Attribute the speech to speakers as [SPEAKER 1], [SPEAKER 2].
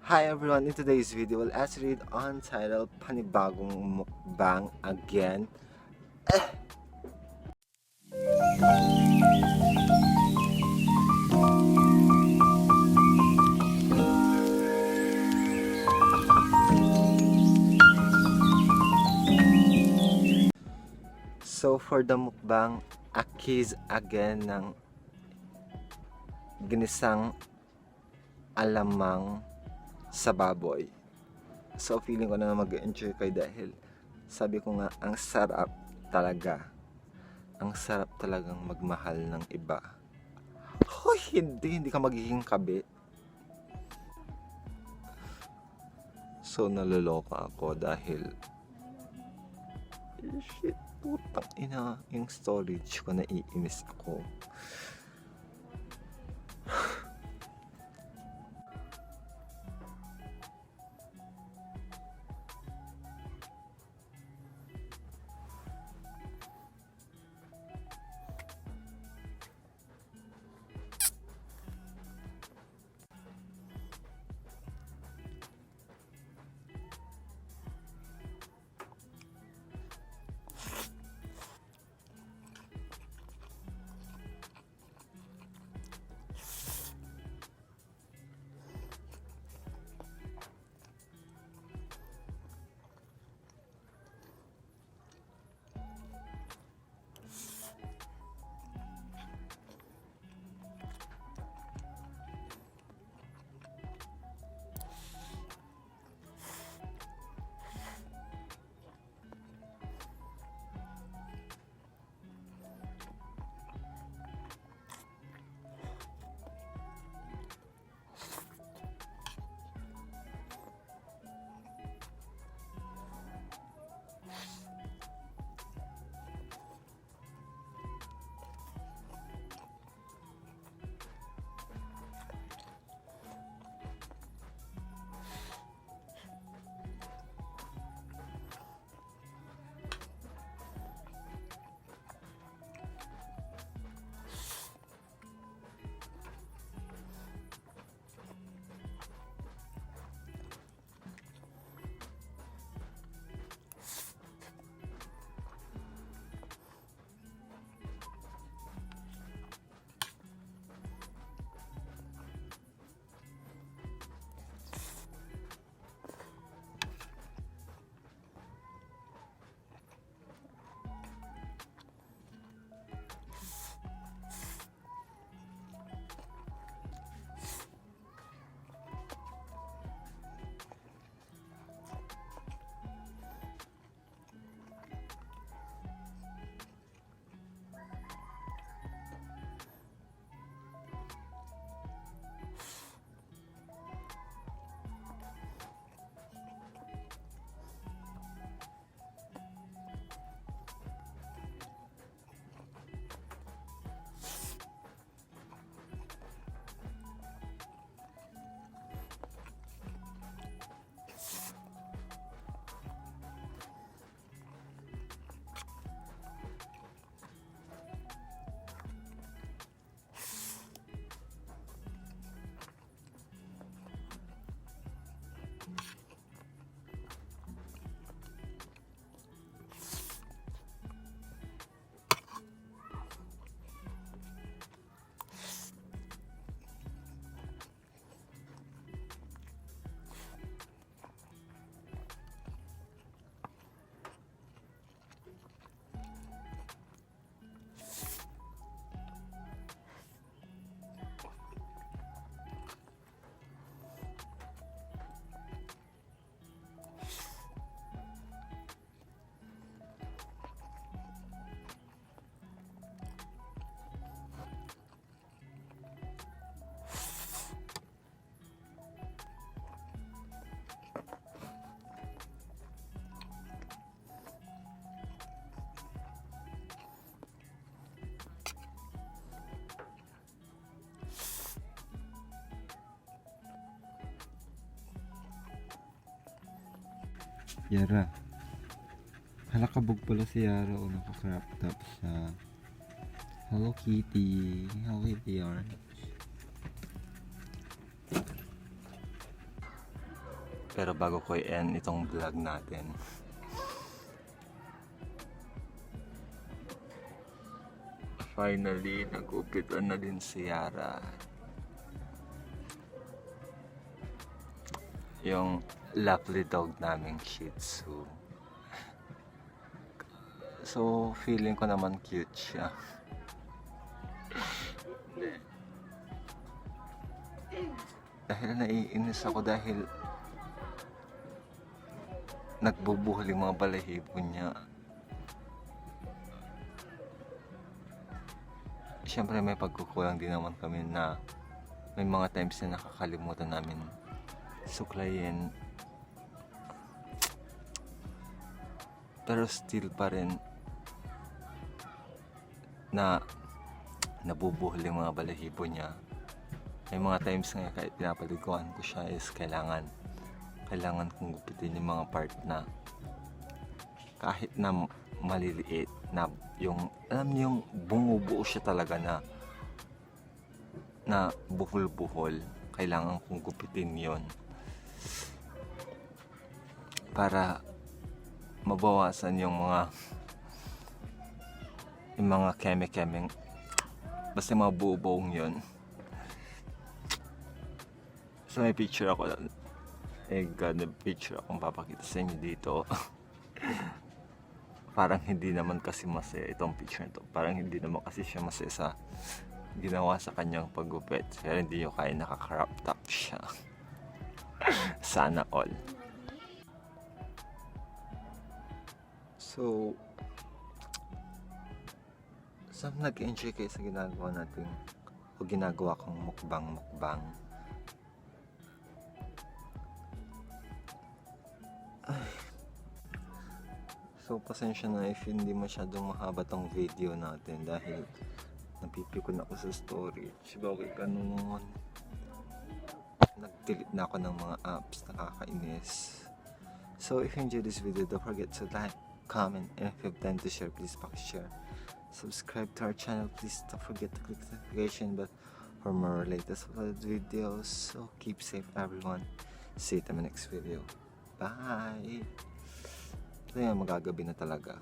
[SPEAKER 1] Hi everyone, in today's video, we'll actually read on title Panibagong Mukbang Again. So for the mukbang, a kiss again ng ginisang alamang sa baboy. So feeling ko na mag-enjoy kayo dahil sabi ko nga, ang sarap talaga. Ang sarap talagang magmahal ng iba. Hoy, hindi ka magiging kabe. So naloloka ako dahil shit, putang ina, yung storage ko, naiinis ako.
[SPEAKER 2] Yara. Halakabog pala si Yara o naka-crop top sa Hello Kitty. Hello Kitty orange.
[SPEAKER 1] Pero bago ko i-end itong vlog natin, finally, nagupitan na din si Yara. Yung lovely dog naming Shih Tzu. So, feeling ko naman cute siya. Dahil naiinis ako dahil nagbubuhol yung mga balahibo niya. Siyempre may pagkukulang din naman kami na may mga times na nakakalimutan namin suklayin. Pero still pa rin na nabubuhol yung mga balahibo niya. May mga times nga kahit pinapaliguan ko siya is kailangan kong gupitin yung mga part na kahit na maliliit na yung alam niyo yung bumubuo siya talaga na buhol-buhol, kailangan kong gupitin yon para mabawasan yung mga keme-kemeng basta mga buo-buong yon. So may picture ako, God, may picture akong papakita sa inyo dito. Parang hindi naman kasi masaya itong picture na to. Parang hindi naman kasi siya masaya sa ginawa sa kanyang paggupit. Pero hindi nyo kaya naka-crop top siya. Sana all. So, saan nag-enjoy kayo sa ginagawa natin o ginagawa kong mukbang. So, pasensya na if hindi masyadong mahaba tong video natin dahil napipikon ako sa storage. Bakit ganun? Nag-delete na ako ng mga apps, nakakainis. So, if you enjoyed this video, don't forget to like, comment, and if you have time to share, please share. Subscribe to our channel, please don't forget to click the notification bell for more latest uploaded videos. So, keep safe everyone. See you in my next video. Bye! Ito yan, magagabi na talaga.